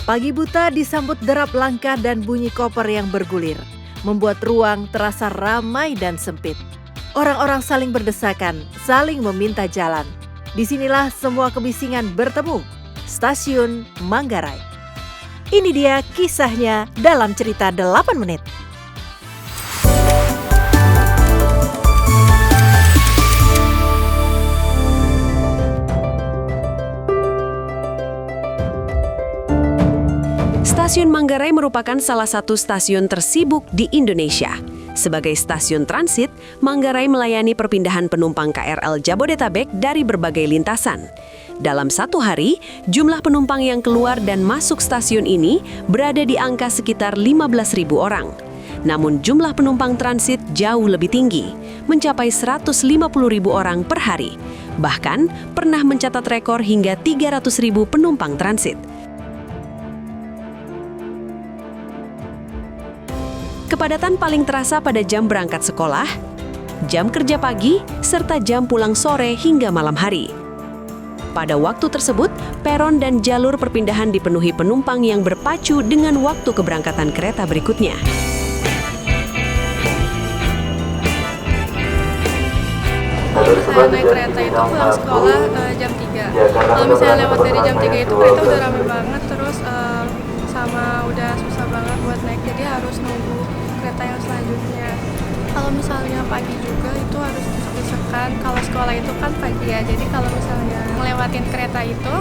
Pagi buta disambut derap langkah dan bunyi koper yang bergulir, membuat ruang terasa ramai dan sempit. Orang-orang saling berdesakan, saling meminta jalan. Disinilah semua kebisingan bertemu, Stasiun Manggarai. Ini dia kisahnya dalam cerita 8 menit. Stasiun Manggarai merupakan salah satu stasiun tersibuk di Indonesia. Sebagai stasiun transit, Manggarai melayani perpindahan penumpang KRL Jabodetabek dari berbagai lintasan. Dalam satu hari, jumlah penumpang yang keluar dan masuk stasiun ini berada di angka sekitar 15.000 orang. Namun jumlah penumpang transit jauh lebih tinggi, mencapai 150.000 orang per hari. Bahkan pernah mencatat rekor hingga 300.000 penumpang transit. Kepadatan paling terasa pada jam berangkat sekolah, jam kerja pagi, serta jam pulang sore hingga malam hari. Pada waktu tersebut, peron dan jalur perpindahan dipenuhi penumpang yang berpacu dengan waktu keberangkatan kereta berikutnya. Kalau misalnya naik kereta itu pulang sekolah jam 3. Kalau misalnya lewat dari jam 3 itu kereta udah rame banget, terus sama udah susah banget buat naik, jadi harus nunggu kereta yang selanjutnya. Kalau misalnya pagi juga itu harus desek-desekan. Kalau sekolah itu kan pagi ya, jadi kalau misalnya ngelewatin kereta itu,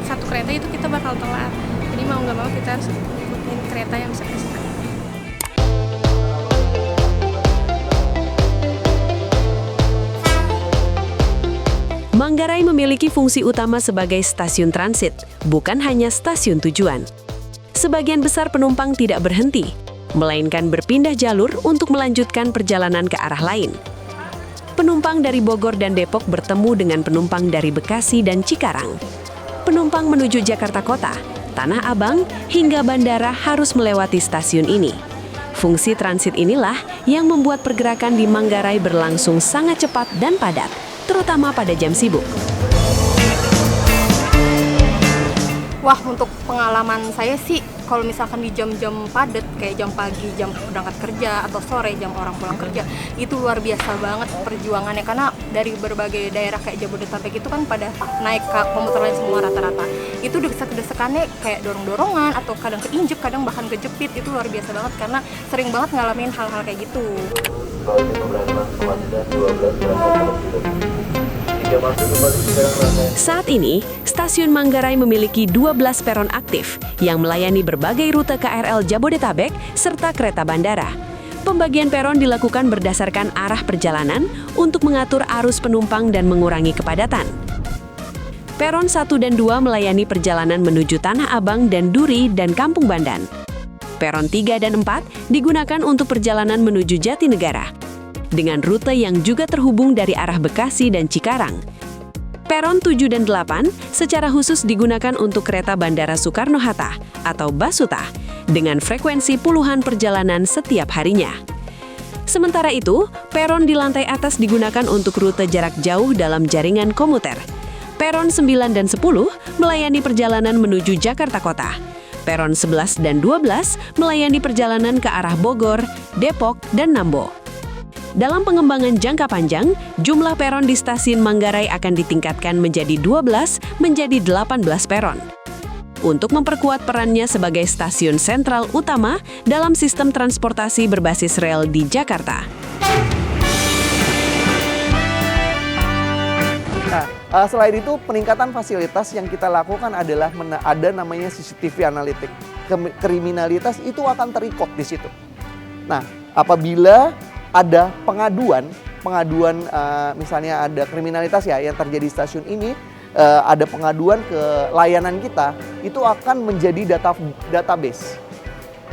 satu kereta itu kita bakal telat. Jadi mau nggak mau kita harus ikutin kereta yang desek-desekan. Manggarai memiliki fungsi utama sebagai stasiun transit, bukan hanya stasiun tujuan. Sebagian besar penumpang tidak berhenti, melainkan berpindah jalur untuk melanjutkan perjalanan ke arah lain. Penumpang dari Bogor dan Depok bertemu dengan penumpang dari Bekasi dan Cikarang. Penumpang menuju Jakarta Kota, Tanah Abang, hingga bandara harus melewati stasiun ini. Fungsi transit inilah yang membuat pergerakan di Manggarai berlangsung sangat cepat dan padat, terutama pada jam sibuk. Wah, untuk pengalaman saya sih, kalau misalkan di jam-jam padat, kayak jam pagi, jam berangkat kerja, atau sore, jam orang pulang kerja, itu luar biasa banget perjuangannya. Karena dari berbagai daerah kayak Jabodetabek itu kan pada naik ke komuter lain semua rata-rata. Itu desek-desekannya kayak dorong-dorongan, atau kadang keinjek, kadang bahkan kejepit. Itu luar biasa banget, karena sering banget ngalamin hal-hal kayak gitu. Saat ini, Stasiun Manggarai memiliki 12 peron aktif yang melayani berbagai rute KRL Jabodetabek serta kereta bandara. Pembagian peron dilakukan berdasarkan arah perjalanan untuk mengatur arus penumpang dan mengurangi kepadatan. Peron 1 dan 2 melayani perjalanan menuju Tanah Abang dan Duri dan Kampung Bandan. Peron 3 dan 4 digunakan untuk perjalanan menuju Jatinegara, dengan rute yang juga terhubung dari arah Bekasi dan Cikarang. Peron 7 dan 8 secara khusus digunakan untuk kereta Bandara Soekarno-Hatta atau Basuta dengan frekuensi puluhan perjalanan setiap harinya. Sementara itu, peron di lantai atas digunakan untuk rute jarak jauh dalam jaringan komuter. Peron 9 dan 10 melayani perjalanan menuju Jakarta Kota. Peron 11 dan 12 melayani perjalanan ke arah Bogor, Depok, dan Nambo. Dalam pengembangan jangka panjang, jumlah peron di stasiun Manggarai akan ditingkatkan menjadi 12 menjadi 18 peron. Untuk memperkuat perannya sebagai stasiun sentral utama dalam sistem transportasi berbasis rel di Jakarta. Nah, selain itu peningkatan fasilitas yang kita lakukan adalah ada namanya CCTV analitik. Kriminalitas itu akan terikot di situ. Nah, apabila ada pengaduan misalnya ada kriminalitas ya yang terjadi di stasiun ini, ada pengaduan ke layanan kita, itu akan menjadi database.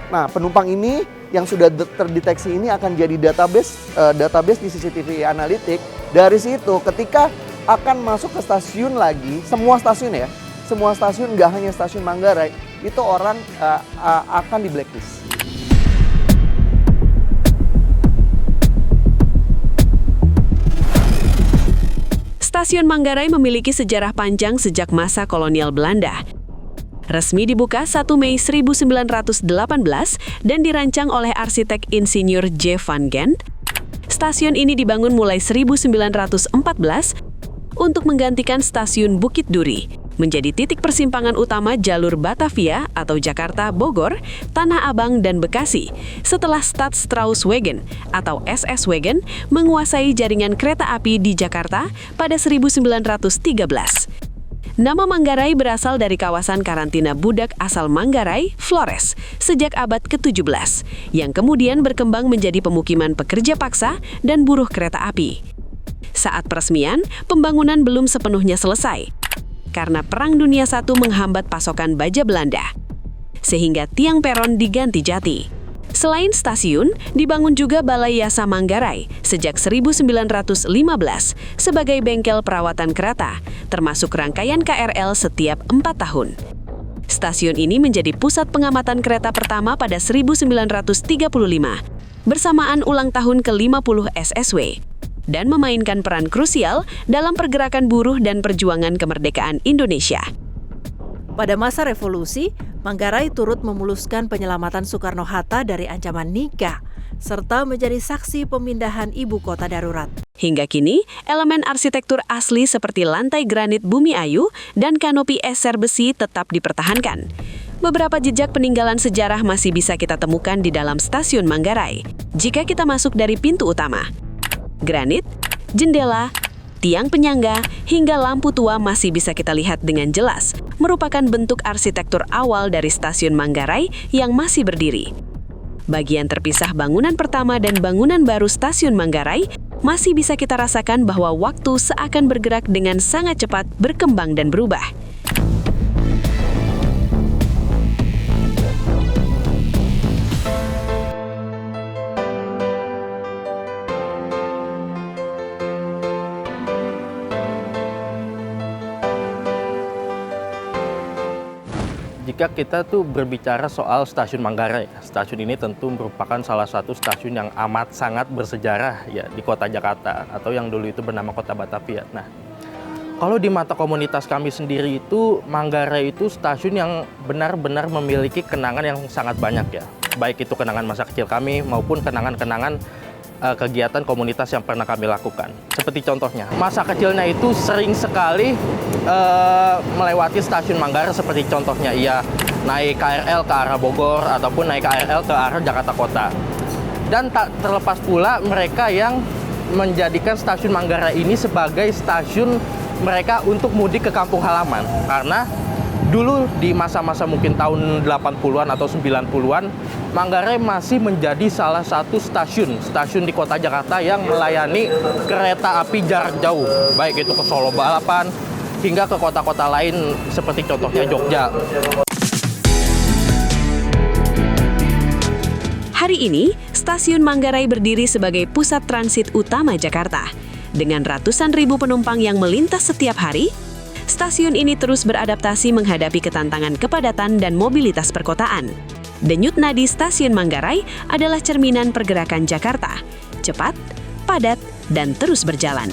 Nah, penumpang ini yang sudah terdeteksi ini akan jadi database di CCTV analitik. Dari situ ketika akan masuk ke stasiun lagi, semua stasiun nggak hanya stasiun Manggarai, itu orang akan di blacklist. Stasiun Manggarai memiliki sejarah panjang sejak masa kolonial Belanda. Resmi dibuka 1 Mei 1918 dan dirancang oleh arsitek insinyur J. van Gent. Stasiun ini dibangun mulai 1914 untuk menggantikan stasiun Bukit Duri, menjadi titik persimpangan utama jalur Batavia atau Jakarta, Bogor, Tanah Abang, dan Bekasi setelah Stadstraatwagen atau SS-Wagen menguasai jaringan kereta api di Jakarta pada 1913. Nama Manggarai berasal dari kawasan karantina budak asal Manggarai, Flores, sejak abad ke-17, yang kemudian berkembang menjadi pemukiman pekerja paksa dan buruh kereta api. Saat peresmian, pembangunan belum sepenuhnya selesai, karena Perang Dunia I menghambat pasokan baja Belanda, sehingga tiang peron diganti jati. Selain stasiun, dibangun juga Balai Yasa Manggarai sejak 1915 sebagai bengkel perawatan kereta, termasuk rangkaian KRL setiap 4 tahun. Stasiun ini menjadi pusat pengamatan kereta pertama pada 1935, bersamaan ulang tahun ke-50 SSW, dan memainkan peran krusial dalam pergerakan buruh dan perjuangan kemerdekaan Indonesia. Pada masa revolusi, Manggarai turut memuluskan penyelamatan Soekarno-Hatta dari ancaman nikah, serta menjadi saksi pemindahan ibu kota darurat. Hingga kini, elemen arsitektur asli seperti lantai granit Bumi Ayu dan kanopi eser besi tetap dipertahankan. Beberapa jejak peninggalan sejarah masih bisa kita temukan di dalam stasiun Manggarai. Jika kita masuk dari pintu utama, granit, jendela, tiang penyangga, hingga lampu tua masih bisa kita lihat dengan jelas, merupakan bentuk arsitektur awal dari stasiun Manggarai yang masih berdiri. Bagian terpisah bangunan pertama dan bangunan baru stasiun Manggarai masih bisa kita rasakan bahwa waktu seakan bergerak dengan sangat cepat, berkembang dan berubah. Jika kita tuh berbicara soal stasiun Manggarai, stasiun ini tentu merupakan salah satu stasiun yang amat sangat bersejarah ya di kota Jakarta atau yang dulu itu bernama Kota Batavia. Nah, kalau di mata komunitas kami sendiri itu Manggarai itu stasiun yang benar-benar memiliki kenangan yang sangat banyak ya. Baik itu kenangan masa kecil kami maupun kenangan-kenangan kegiatan komunitas yang pernah kami lakukan. Seperti contohnya, masa kecilnya itu sering sekali melewati stasiun Manggarai, seperti contohnya ia naik KRL ke arah Bogor ataupun naik KRL ke arah Jakarta Kota. Dan tak terlepas pula mereka yang menjadikan stasiun Manggarai ini sebagai stasiun mereka untuk mudik ke kampung halaman. Karena dulu di masa-masa mungkin tahun 80-an atau 90-an, Manggarai masih menjadi salah satu stasiun di kota Jakarta yang melayani kereta api jarak jauh, baik itu ke Solo Balapan hingga ke kota-kota lain seperti contohnya Jogja. Hari ini, stasiun Manggarai berdiri sebagai pusat transit utama Jakarta. Dengan ratusan ribu penumpang yang melintas setiap hari, stasiun ini terus beradaptasi menghadapi ketantangan kepadatan dan mobilitas perkotaan. Denyut nadi stasiun Manggarai adalah cerminan pergerakan Jakarta, cepat, padat, dan terus berjalan.